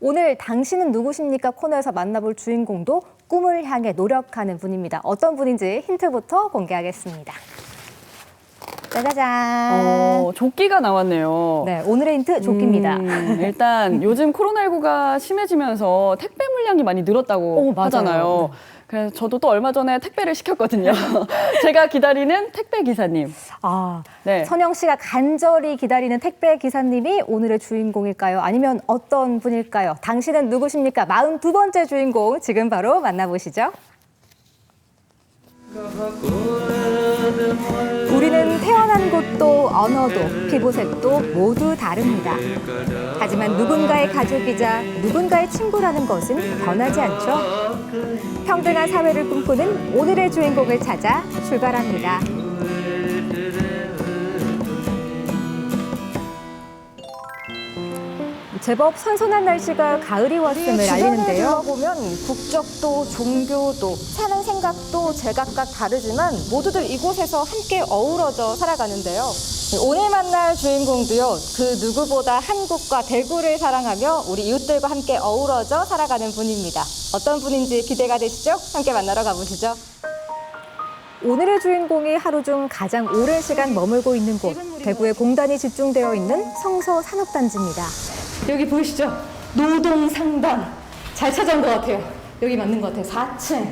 오늘 당신은 누구십니까 코너에서 만나볼 주인공도 꿈을 향해 노력하는 분입니다. 어떤 분인지 힌트부터 공개하겠습니다. 짜자잔. 조끼가 나왔네요. 네, 오늘의 힌트 조끼입니다. 일단 요즘 코로나19가 심해지면서 택배 물량이 많이 늘었다고 맞아요. 하잖아요. 그래서 저도 또 얼마 전에 택배를 시켰거든요. 제가 기다리는 택배 기사님. 네. 선영 씨가 간절히 기다리는 택배 기사님이 오늘의 주인공일까요? 아니면 어떤 분일까요? 당신은 누구십니까? 42번째 주인공 지금 바로 만나보시죠. 우리는 태어난 곳도 언어도 피부색도 모두 다릅니다. 하지만 누군가의 가족이자 누군가의 친구라는 것은 변하지 않죠. 평등한 사회를 꿈꾸는 오늘의 주인공을 찾아 출발합니다. 제법 선선한 날씨가 가을이 왔음을 알리는데요. 보면 국적도 종교도 사는 생각도 제각각 다르지만 모두들 이곳에서 함께 어우러져 살아가는데요. 오늘 만날 주인공도요. 그 누구보다 한국과 대구를 사랑하며 우리 이웃들과 함께 어우러져 살아가는 분입니다. 어떤 분인지 기대가 되시죠? 함께 만나러 가보시죠. 오늘의 주인공이 하루 중 가장 오랜 시간 머물고 있는 곳, 대구에 공단이 집중되어 있는 성서산업단지입니다. 여기 보이시죠? 노동상단. 잘 찾아온 것 같아요. 여기 맞는 것 같아요. 4층.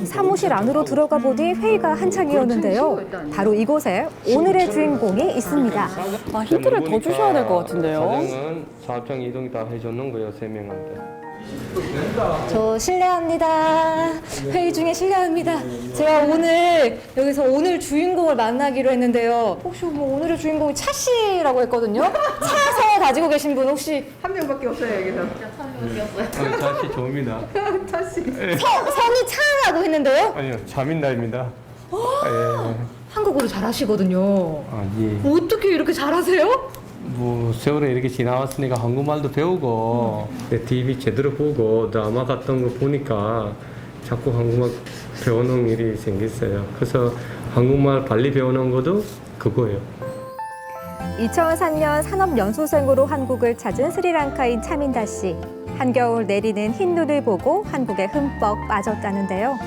사무실 안으로 들어가 보니 회의가 한창이었는데요. 바로 이곳에 오늘의 주인공이 있습니다. 힌트를 더 주셔야 될 것 같은데요. 사장은 사업장 이동 다 해줬는 거예요, 3명한테. 저 실례합니다. 회의 중에 실례합니다. 제가 오늘 여기서 오늘 주인공을 만나기로 했는데요. 혹시 뭐 오늘의 주인공이 차 씨라고 했거든요. 차서 가지고 계신 분 혹시 한 명밖에 없어요 여기서. 다시 좋습니다. 성이 차라고 했는데요. 아니요, 자민다입니다. 예. 한국어를 잘하시거든요. 예. 어떻게 이렇게 잘하세요? 뭐 세월이 이렇게 지나왔으니까 한국말도 배우고 TV 제대로 보고 드라마 같은 거 보니까 자꾸 한국말 배우는 일이 생겼어요. 그래서 한국말 빨리 배우는 것도 그거예요. 2004년 산업연수생으로 한국을 찾은 스리랑카인 차민다 씨. 한겨울 내리는 흰눈을 보고 한국에 흠뻑 빠졌다는데요.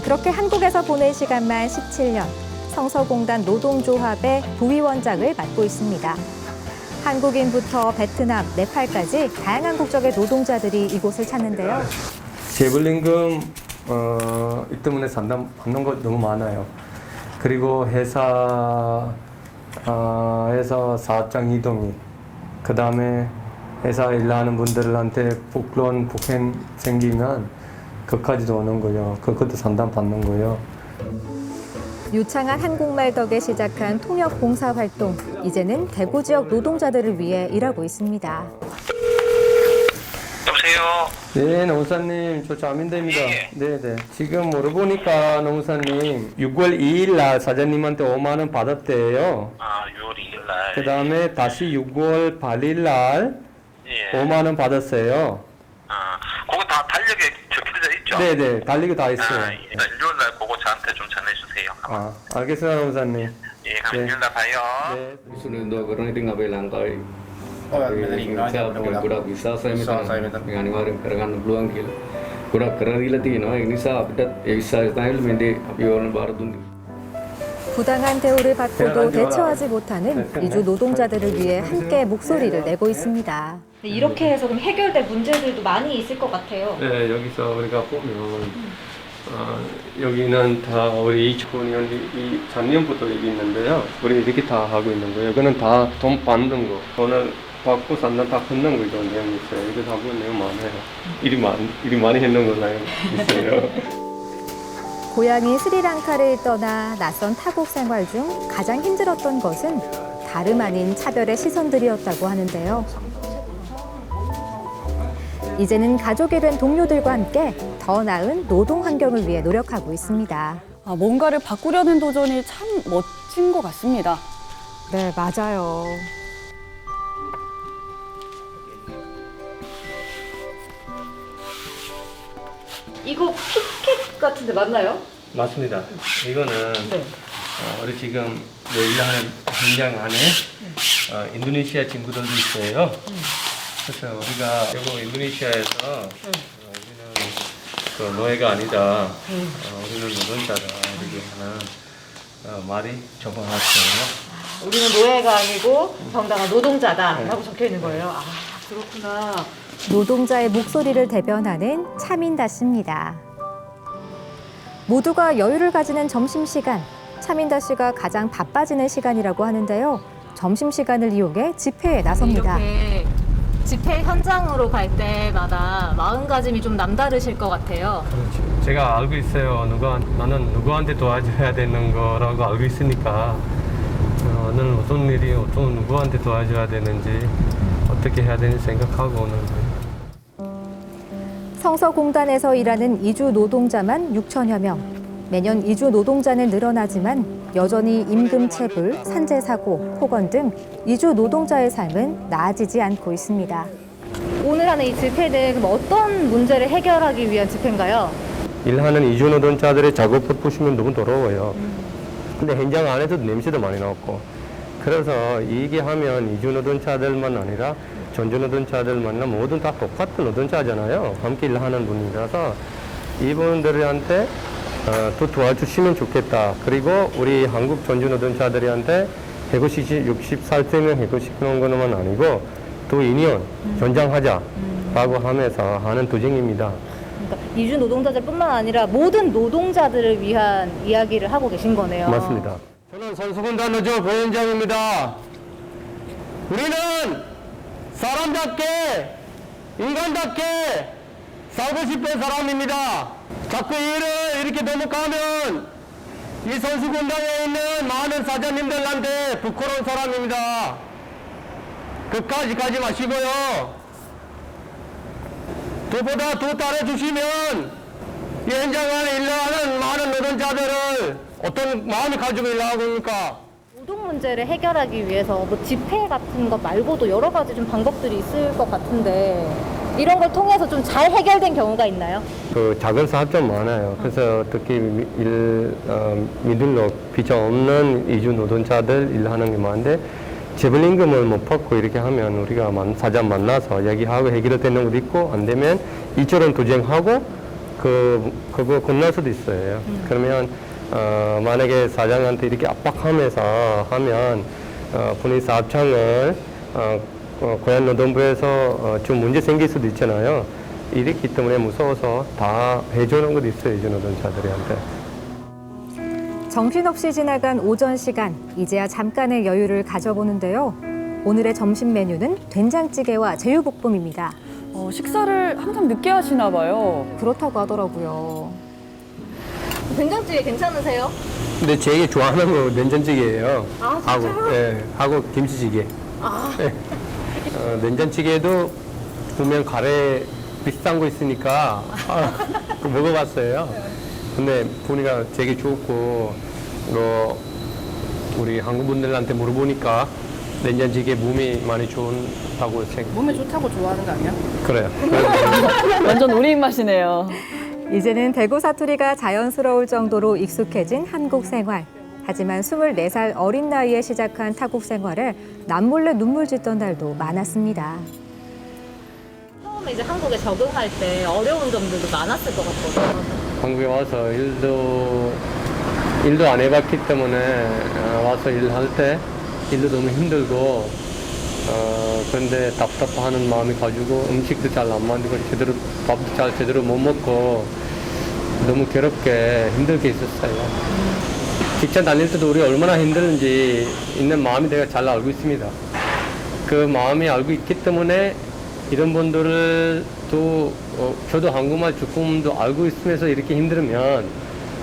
그렇게 한국에서 보낸 시간만 17년. 성서공단 노동조합의 부위원장을 맡고 있습니다. 한국인부터 베트남, 네팔까지 다양한 국적의 노동자들이 이곳을 찾는데요. 재벌임금 이 때문에 상담 받는 거 너무 많아요. 그리고 회사에서 사업장 이동이, 그 다음에 회사 일하는 분들한테 복론, 폭행 생기면 그까지도 오는 거예요. 그것도 상담 받는 거예요. 유창한 한국말 덕에 시작한 통역 봉사 활동. 이제는 대구 지역 노동자들을 위해 일하고 있습니다. 여보세요? 네, 농사님, 저 자민대입니다. 예. 네네. 지금 물어보니까 농사님, 6월 2일 날 사장님한테 5만 원 받았대요. 6월 2일 날. 그 다음에 다시 6월 8일 날 예. 5만 원 받았어요. 그거 다 달력에 적혀져 있죠? 네네, 달리고 다 있어요. 일단 일요일 날 그거 저한테 좀 전해주세요. 알겠어요, 농사님. 예, 그럼 네. 일요일 날 봐요. 네. Sudah barang itu nggak bilang kau. Kuda bisa saya minta dengan kemarin kerangan peluang kil. Kuda keren dilatih, no ini sah update bisa style mende api orang baru tuh. 부당한 대우를 받고도 대처하지 못하는 이주 노동자들을 위해 함께 목소리를 내고 있습니다. 이렇게 해서 그럼 해결될 문제들도 많이 있을 것 같아요. 네, 여기서 우리가 보면 여기는 다 우리 2009년 작년부터 여기 있는데요. 우리 이렇게 다 하고 있는 거예요. 여기는 다 돈 받는 거, 돈을 받고 산다 다 끊는 거 이런 내용이 있어요. 이거 다 보면 내용 많아요. 일이 많이 했는 거 내용 있어요. 고향인 스리랑카를 떠나 낯선 타국 생활 중 가장 힘들었던 것은 다름 아닌 차별의 시선들이었다고 하는데요. 이제는 가족이 된 동료들과 함께 더 나은 노동 환경을 위해 노력하고 있습니다. 뭔가를 바꾸려는 도전이 참 멋진 것 같습니다. 네, 맞아요. 이거 피켓 같은데 맞나요? 맞습니다. 이거는 우리 지금 일하는 현장 안에 인도네시아 친구들도 있어요. 그렇죠. 우리가 이거 인도네시아에서 우리는 그 노예가 아니다. 우리는 노동자다. 이렇게 하는 말이 적어놨어요. 우리는 노예가 아니고 정당한 노동자다라고 적혀 있는 거예요. 아, 그렇구나. 노동자의 목소리를 대변하는 차민다 씨입니다. 모두가 여유를 가지는 점심시간. 차민다 씨가 가장 바빠지는 시간이라고 하는데요. 점심시간을 이용해 집회에 나섭니다. 이렇게 집회 현장으로 갈 때마다 마음가짐이 좀 남다르실 것 같아요. 그렇죠. 제가 알고 있어요. 나는 누구한테 도와줘야 되는 거라고 알고 있으니까 나는 어떤 일이 누구한테 도와줘야 되는지 어떻게 해야 되는지 생각하고 오는 거예요. 성서공단에서 일하는 이주 노동자만 6천여 명. 매년 이주 노동자는 늘어나지만 여전히 임금체불, 산재사고, 폭언 등 이주 노동자의 삶은 나아지지 않고 있습니다. 오늘 하는 이 집회는 그럼 어떤 문제를 해결하기 위한 집회인가요? 일하는 이주 노동자들의 작업을 보시면 너무 더러워요. 근데 현장 안에서도 냄새도 많이 나고 그래서 얘기하면 이주 노동자들만 아니라 전주 노동자들만 모두 다 똑같은 노동자잖아요. 함께 일하는 분이라서 이분들한테 또 도와주시면 좋겠다. 그리고 우리 한국 전주 노동자들한테 해고 60살 되면 해고시키는 것만 아니고 또 2년 전장하자라고 하면서 하는 도쟁입니다. 그러니까 이주 노동자들뿐만 아니라 모든 노동자들을 위한 이야기를 하고 계신 거네요. 맞습니다. 저는 선수군단 노조 부위원장입니다. 우리는 사람답게 인간답게 살고 싶은 사람입니다. 자꾸 일을 이렇게 넘어가면 이 선수군단에 있는 많은 사장님들한테 부끄러운 사람입니다. 끝까지 가지 마시고요. 또보다 더 따라주시면 이 현장 안에 일하는 많은 노동자들을 어떤 마음이 가지고 일하고 있습니까? 노동 문제를 해결하기 위해서 뭐 집회 같은 것 말고도 여러 가지 좀 방법들이 있을 것 같은데 이런 걸 통해서 좀 잘 해결된 경우가 있나요? 그 작은 사업장 많아요. 그래서 특히 미들로 비자 없는 이주 노동자들 일하는 게 많은데 재벌임금을 못 받고 이렇게 하면 우리가 사장 만나서 얘기하고 해결되는 것도 있고 안 되면 이처럼 도쟁하고 그거 건널 수도 있어요. 그러면 만약에 사장한테 이렇게 압박하면서 하면 본인 사업장을 고용노동부에서 좀 문제 생길 수도 있잖아요. 이렇기 때문에 무서워서 다 해주는 것도 있어요, 이주 노동자들한테. 정신없이 지나간 오전 시간, 이제야 잠깐의 여유를 가져보는데요. 오늘의 점심 메뉴는 된장찌개와 제육볶음입니다. 식사를 항상 늦게 하시나 봐요. 그렇다고 하더라고요. 된장찌개 괜찮으세요? 근데 제일 좋아하는 거 된장찌개예요. 아, 진짜요? 하고 김치찌개. 네. 된장찌개도 보면 가래 비싼 거 있으니까 먹어봤어요. 근데 보니까 되게 좋고 우리 한국 분들한테 물어보니까 된장찌개 몸이 많이 좋다고 몸에 좋다고 좋아하는 거 아니야? 그래요. 완전 우리 입맛이네요. 이제는 대구 사투리가 자연스러울 정도로 익숙해진 한국 생활. 하지만 24살 어린 나이에 시작한 타국 생활에 남몰래 눈물 짓던 날도 많았습니다. 처음에 이제 한국에 적응할 때 어려운 점들도 많았을 것 같거든요. 한국에 와서 일도 안 해봤기 때문에 와서 일할 때 일도 너무 힘들고 그런데 답답하는 마음이 가지고 음식도 잘 안 만들고 밥도 잘 제대로 못 먹고 너무 괴롭게 힘들게 있었어요. 직장 다닐 때도 우리 얼마나 힘들는지 있는 마음이 내가 잘 알고 있습니다. 그 마음이 알고 있기 때문에 이런 분들을 또 저도 한국말 조금도 알고 있으면서 이렇게 힘들면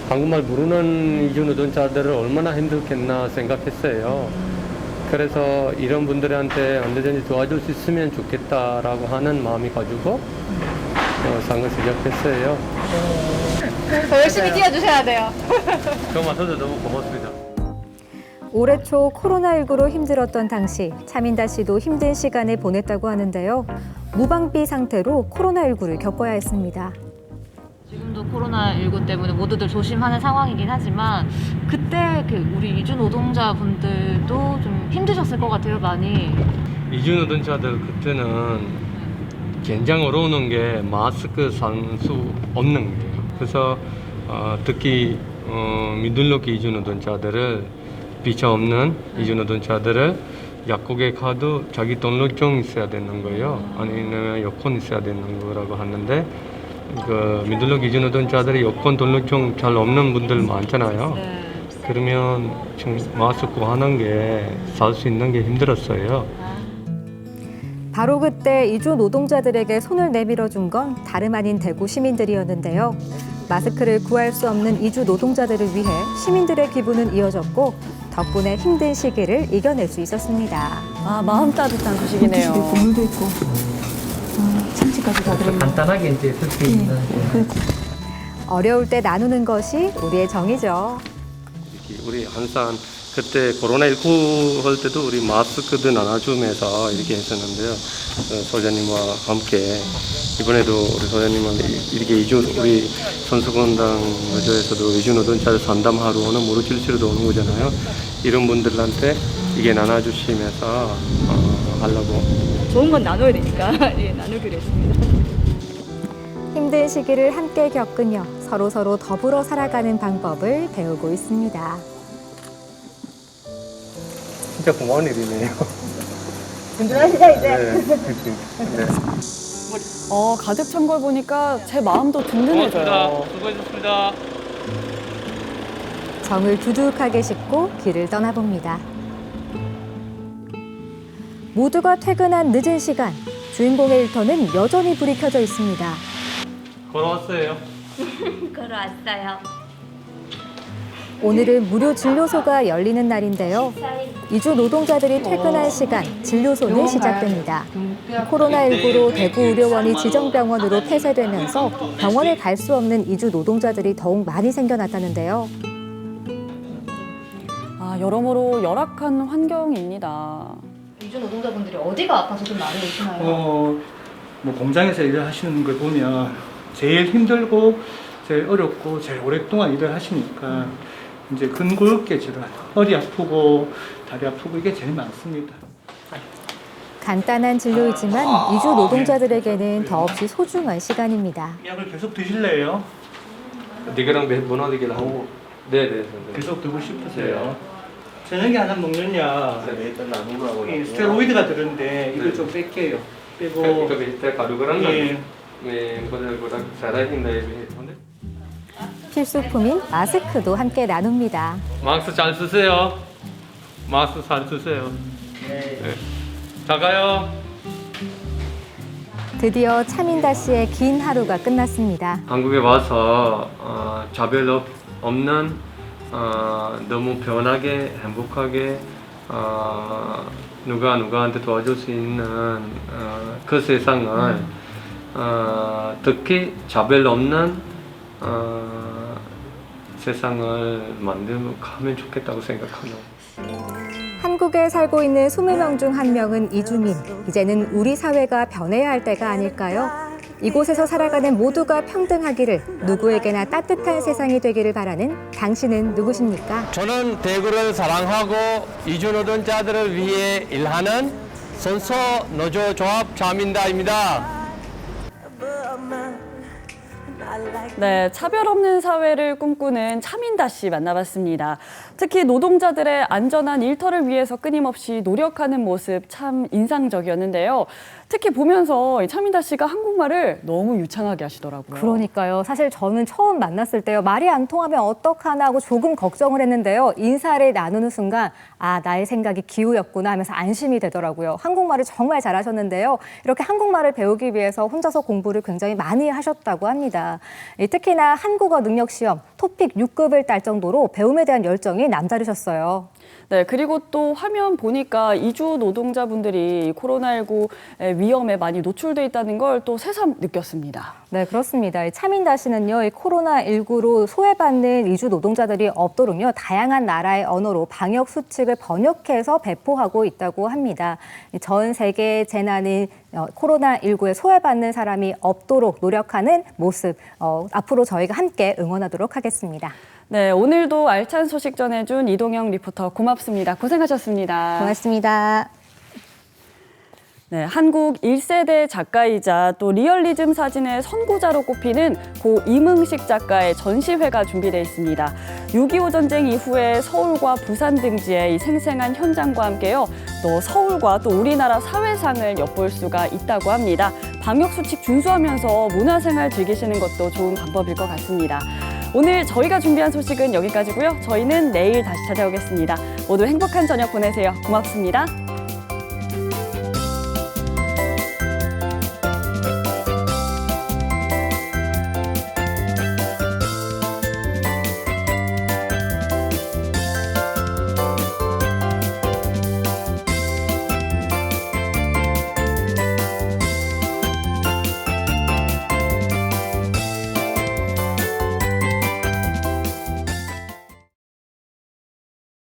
한국말 모르는 이주 노동자들을 얼마나 힘들겠나 생각했어요. 그래서 이런 분들한테 언제든지 도와줄 수 있으면 좋겠다라고 하는 마음이 가지고 상을 시작했어요. 더 열심히 뛰어주셔야 돼요. 정말 저도 너무 고맙습니다. 올해 초 코로나19로 힘들었던 당시 차민다 씨도 힘든 시간을 보냈다고 하는데요. 무방비 상태로 코로나19를 겪어야 했습니다. 지금도 코로나19 때문에 모두들 조심하는 상황이긴 하지만 그때 우리 이주 노동자분들도 좀 힘드셨을 것 같아요, 많이. 이주 노동자들 그때는 굉장히 어려운 게 마스크 살 수 없는 거예요. 그래서 특히 미들로기 이주 노동자들을 비자 없는 이주 노동자들을 약국에 가도 자기 등록증 있어야 되는 거예요. 아니면 여권 있어야 되는 거라고 하는데 그 미들로기 이주 노동자들이 여권 등록증 잘 없는 분들 많잖아요. 네. 그러면 지금 마스크 하는 게 살 수 있는 게 힘들었어요. 바로 그때 이주 노동자들에게 손을 내밀어 준 건 다름 아닌 대구 시민들이었는데요. 마스크를 구할 수 없는 이주 노동자들을 위해 시민들의 기부는 이어졌고 덕분에 힘든 시기를 이겨낼 수 있었습니다. 아, 마음 따뜻한 소식이네요. 국물도 있고 참치까지 다 들어있는. 간단하게 이제 쓸 수 있는. 어려울 때 나누는 것이 우리의 정이죠. 우리 항상 그때 코로나19 할 때도 우리 마스크도 나눠주면서 이렇게 했었는데요. 소장님과 함께 이번에도 우리 소장님은 이렇게 우리 선수권당 노조에서도 이주 노동자를 상담하러 오는 무료 실시로도 오는 거잖아요. 이런 분들한테 이게 나눠주시면서 하려고. 좋은 건 나눠야 되니까 예, 나누기로 했습니다. 힘든 시기를 함께 겪으며 서로 더불어 살아가는 방법을 배우고 있습니다. 진짜 고마운 일이네요. 든든하시죠 이제? 네. 가득 찬 걸 보니까 제 마음도 든든해져요. 수고하셨습니다. 정을 두둑하게 싣고 길을 떠나봅니다. 모두가 퇴근한 늦은 시간, 주인공의 일터는 여전히 불이 켜져 있습니다. 걸어왔어요. 걸어왔어요. 오늘은 무료 진료소가 열리는 날인데요. 이주 노동자들이 퇴근할 시간, 진료소는 시작됩니다. 코로나19로 대구 의료원이 지정병원으로 폐쇄되면서 병원에 갈 수 없는 이주 노동자들이 더욱 많이 생겨났다는데요. 아, 여러모로 열악한 환경입니다. 이주 노동자분들이 어디가 아파서 좀 많이 오시나요? 뭐 공장에서 일을 하시는 걸 보면 제일 힘들고 제일 어렵고 제일 오랫동안 일을 하시니까 이제 근골격 질환, 허리 아프고 다리 아프고 이게 제일 많습니다. 간단한 진료이지만 이주 노동자들에게는 더없이 소중한 시간입니다. 약을 계속 드실래요? 니가랑 몇 어디길 하고. 네네. 계속 두고 싶으세요? 저녁에 하나 먹는 약 스테로이드가 들었는데 이걸 좀 뺄게요. 빼고 가루그랑 예. 필수품인 마스크도 함께 나눕니다. 마스크 잘 쓰세요. 마스크 잘 쓰세요. 네. 잘 가요. 드디어 차민다 씨의 긴 하루가 끝났습니다. 한국에 와서 차별 없는 너무 편하게 행복하게 누가 누구한테 도와줄 수 있는 그 세상을 특히 차별 없는 세상을 만들면 좋겠다고 생각합니다. 한국에 살고 있는 20명 중 한 명은 이주민. 이제는 우리 사회가 변해야 할 때가 아닐까요? 이곳에서 살아가는 모두가 평등하기를, 누구에게나 따뜻한 세상이 되기를 바라는 당신은 누구십니까? 저는 대구를 사랑하고 이주 노동자들을 위해 일하는 선서 노조조합 자민다입니다. 네, 차별 없는 사회를 꿈꾸는 차민다 씨 만나봤습니다. 특히 노동자들의 안전한 일터를 위해서 끊임없이 노력하는 모습 참 인상적이었는데요. 특히 보면서 차민다 씨가 한국말을 너무 유창하게 하시더라고요. 그러니까요. 사실 저는 처음 만났을 때요. 말이 안 통하면 어떡하나 하고 조금 걱정을 했는데요. 인사를 나누는 순간 아, 나의 생각이 기우였구나 하면서 안심이 되더라고요. 한국말을 정말 잘하셨는데요. 이렇게 한국말을 배우기 위해서 혼자서 공부를 굉장히 많이 하셨다고 합니다. 특히나 한국어 능력 시험 토픽 6급을 딸 정도로 배움에 대한 열정이 남다르셨어요. 네, 그리고 또 화면 보니까 이주 노동자분들이 코로나19 위험에 많이 노출돼 있다는 걸 또 새삼 느꼈습니다. 네, 그렇습니다. 차민다 씨는요, 이 코로나19로 소외받는 이주 노동자들이 없도록요, 다양한 나라의 언어로 방역 수칙을 번역해서 배포하고 있다고 합니다. 전 세계 재난인 코로나19에 소외받는 사람이 없도록 노력하는 모습, 앞으로 저희가 함께 응원하도록 하겠습니다. 네, 오늘도 알찬 소식 전해준 이동영 리포터 고맙습니다. 고생하셨습니다. 고맙습니다. 네, 한국 1세대 작가이자 또 리얼리즘 사진의 선구자로 꼽히는 고 이문식 작가의 전시회가 준비되어 있습니다. 6.25 전쟁 이후에 서울과 부산 등지의 이 생생한 현장과 함께요. 또 서울과 또 우리나라 사회상을 엿볼 수가 있다고 합니다. 방역수칙 준수하면서 문화생활 즐기시는 것도 좋은 방법일 것 같습니다. 오늘 저희가 준비한 소식은 여기까지고요. 저희는 내일 다시 찾아오겠습니다. 모두 행복한 저녁 보내세요. 고맙습니다.